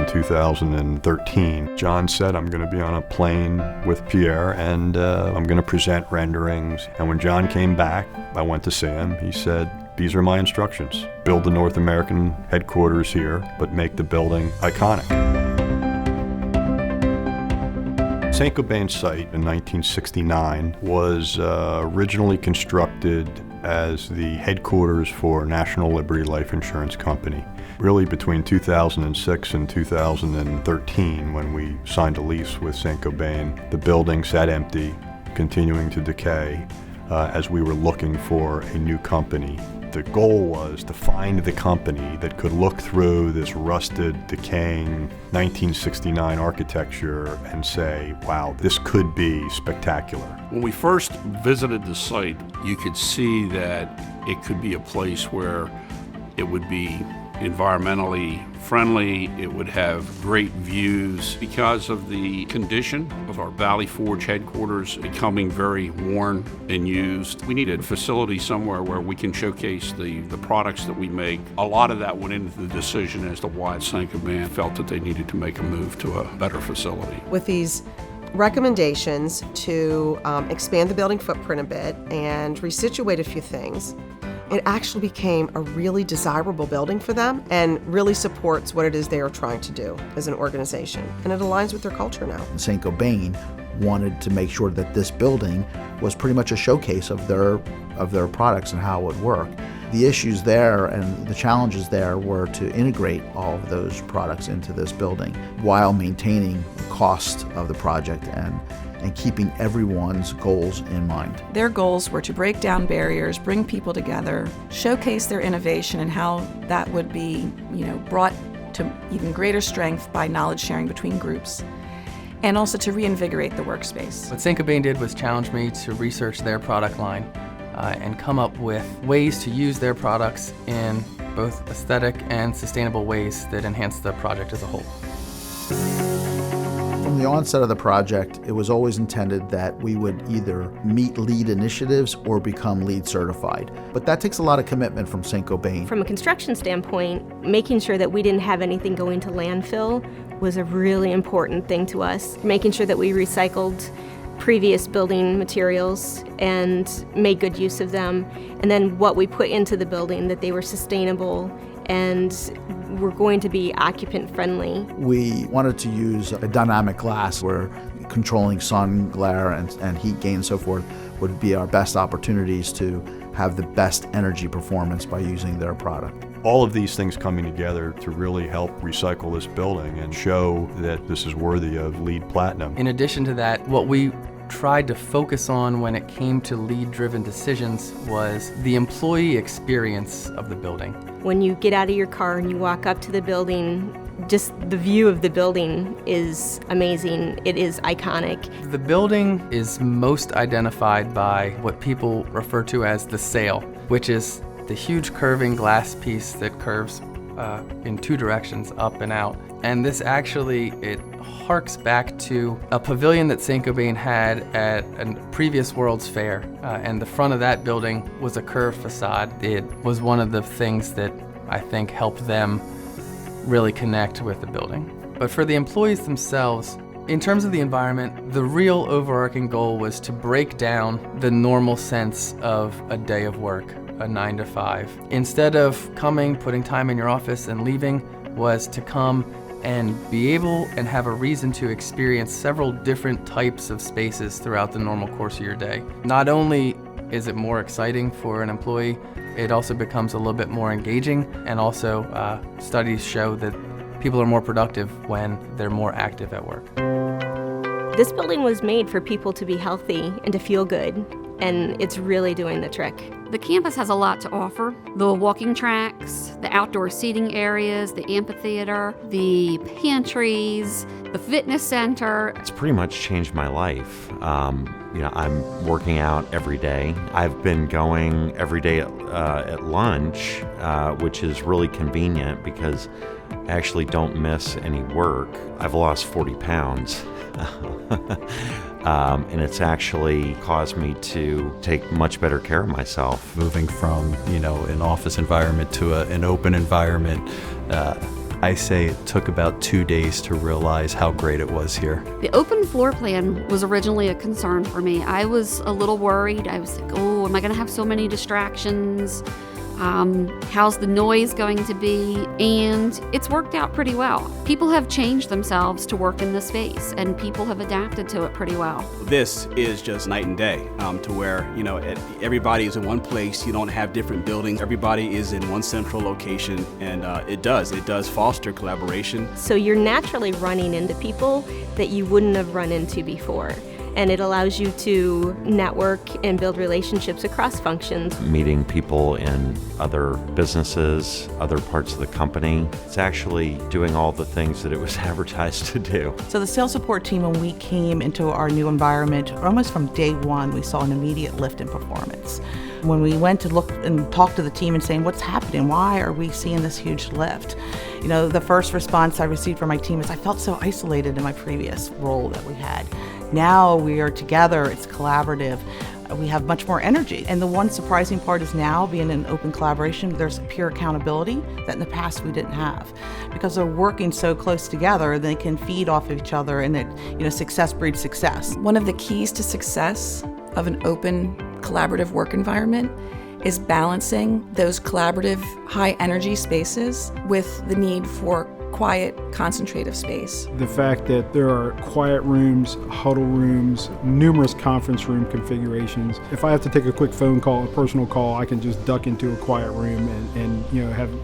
in 2013. John said, I'm going to be on a plane with Pierre and I'm going to present renderings. And when John came back, I went to see him. He said, these are my instructions. Build the North American headquarters here, but make the building iconic. Saint-Gobain site in 1969 was originally constructed as the headquarters for National Liberty Life Insurance Company. Really between 2006 and 2013, when we signed a lease with Saint-Gobain, the building sat empty, continuing to decay as we were looking for a new company. The goal was to find the company that could look through this rusted, decaying 1969 architecture and say, wow, this could be spectacular. When we first visited the site, you could see that it could be a place where it would be environmentally friendly, it would have great views. Because of the condition of our Valley Forge headquarters becoming very worn and used, we needed a facility somewhere where we can showcase the products that we make. A lot of that went into the decision as to why Saint-Gobain felt that they needed to make a move to a better facility. With these recommendations to expand the building footprint a bit and resituate a few things, it actually became a really desirable building for them and really supports what it is they are trying to do as an organization. And it aligns with their culture now. Saint-Gobain wanted to make sure that this building was pretty much a showcase of their products and how it would work. The issues there and the challenges there were to integrate all of those products into this building while maintaining the cost of the project and keeping everyone's goals in mind. Their goals were to break down barriers, bring people together, showcase their innovation and how that would be, brought to even greater strength by knowledge sharing between groups, and also to reinvigorate the workspace. What Saint-Gobain did was challenge me to research their product line and come up with ways to use their products in both aesthetic and sustainable ways that enhance the project as a whole. From the onset of the project, it was always intended that we would either meet LEED initiatives or become LEED certified. But that takes a lot of commitment from Saint-Gobain. From a construction standpoint, making sure that we didn't have anything going to landfill was a really important thing to us. Making sure that we recycled previous building materials and made good use of them. And then what we put into the building, that they were sustainable and were going to be occupant friendly. We wanted to use a dynamic glass where controlling sun glare and heat gain and so forth would be our best opportunities to have the best energy performance by using their product. All of these things coming together to really help recycle this building and show that this is worthy of LEED Platinum. In addition to that, what we tried to focus on when it came to LEED-driven decisions was the employee experience of the building. When you get out of your car and you walk up to the building, just the view of the building is amazing. It is iconic. The building is most identified by what people refer to as the sail, which is the huge curving glass piece that curves in two directions, up and out. And this actually, it harks back to a pavilion that Saint-Gobain had at a previous World's Fair. And the front of that building was a curved facade. It was one of the things that I think helped them really connect with the building. But for the employees themselves, in terms of the environment, the real overarching goal was to break down the normal sense of a day of work, a 9 to 5. Instead of coming, putting time in your office and leaving, was to come and be able and have a reason to experience several different types of spaces throughout the normal course of your day. Not only is it more exciting for an employee, it also becomes a little bit more engaging, and also studies show that people are more productive when they're more active at work. This building was made for people to be healthy and to feel good, and it's really doing the trick. The campus has a lot to offer. The walking tracks, the outdoor seating areas, the amphitheater, the pantries, the fitness center. It's pretty much changed my life. I'm working out every day. I've been going every day at lunch, which is really convenient because I actually don't miss any work. I've lost 40 pounds. And it's actually caused me to take much better care of myself. Moving from, an office environment to an open environment I say it took about 2 days to realize how great it was here. The open floor plan was originally a concern for me. I was a little worried. I was like, oh, am I going to have so many distractions? How's the noise going to be? And it's worked out pretty well. People have changed themselves to work in this space, and people have adapted to it pretty well. This is just night and day, to where, everybody is in one place. You don't have different buildings. Everybody is in one central location, and it does foster collaboration. So you're naturally running into people that you wouldn't have run into before. And it allows you to network and build relationships across functions. Meeting people in other businesses, other parts of the company. It's actually doing all the things that it was advertised to do. So the sales support team, when we came into our new environment, almost from day one, we saw an immediate lift in performance. When we went to look and talk to the team and saying, what's happening? Why are we seeing this huge lift? The first response I received from my team is, I felt so isolated in my previous role that we had. Now we are together, it's collaborative, we have much more energy. And the one surprising part is now, being in open collaboration, there's peer accountability that in the past we didn't have. Because they're working so close together, they can feed off of each other, and that, success breeds success. One of the keys to success of an open, collaborative work environment is balancing those collaborative, high-energy spaces with the need for quiet, concentrative space. The fact that there are quiet rooms, huddle rooms, numerous conference room configurations. If I have to take a quick phone call, a personal call, I can just duck into a quiet room and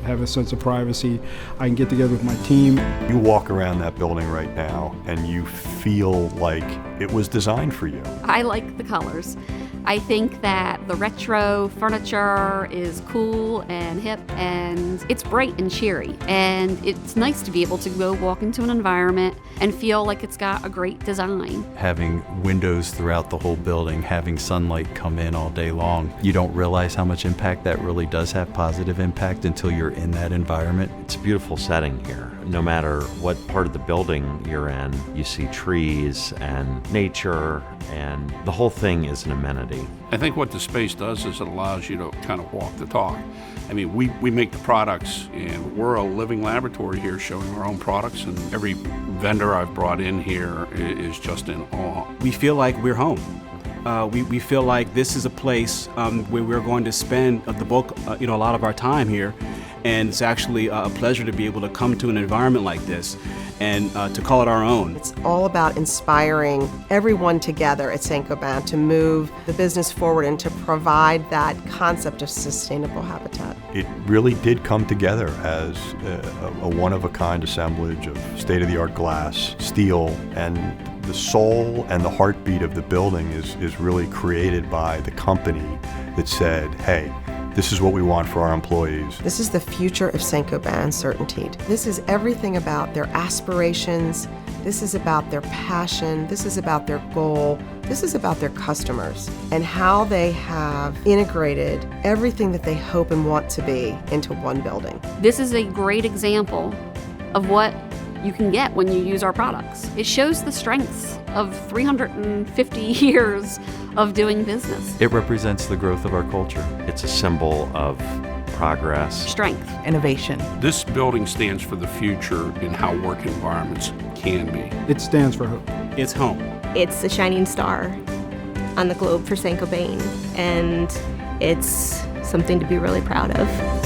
have a sense of privacy. I can get together with my team. You walk around that building right now and you feel like it was designed for you. I like the colors. I think that the retro furniture is cool and hip, and it's bright and cheery. And it's nice to be able to go walk into an environment and feel like it's got a great design. Having windows throughout the whole building, having sunlight come in all day long, you don't realize how much impact that really does have, positive impact, until you're in that environment. It's a beautiful setting here. No matter what part of the building you're in, you see trees and nature, and the whole thing is an amenity. I think what the space does is it allows you to kind of walk the talk. I mean, we make the products, and we're a living laboratory here showing our own products, and every vendor I've brought in here is just in awe. We feel like we're home. We feel like this is a place where we're going to spend the bulk, a lot of our time here. And it's actually a pleasure to be able to come to an environment like this and to call it our own. It's all about inspiring everyone together at Saint-Gobain to move the business forward and to provide that concept of sustainable habitat. It really did come together as a one-of-a-kind assemblage of state-of-the-art glass, steel, and the soul and the heartbeat of the building is really created by the company that said, hey, this is what we want for our employees. This is the future of Saint-Gobain Certainty. This is everything about their aspirations. This is about their passion. This is about their goal. This is about their customers and how they have integrated everything that they hope and want to be into one building. This is a great example of what you can get when you use our products. It shows the strengths of 350 years of doing business. It represents the growth of our culture. It's a symbol of progress, strength, innovation. This building stands for the future in how work environments can be. It stands for hope. It's home. It's a shining star on the globe for Saint-Gobain, and it's something to be really proud of.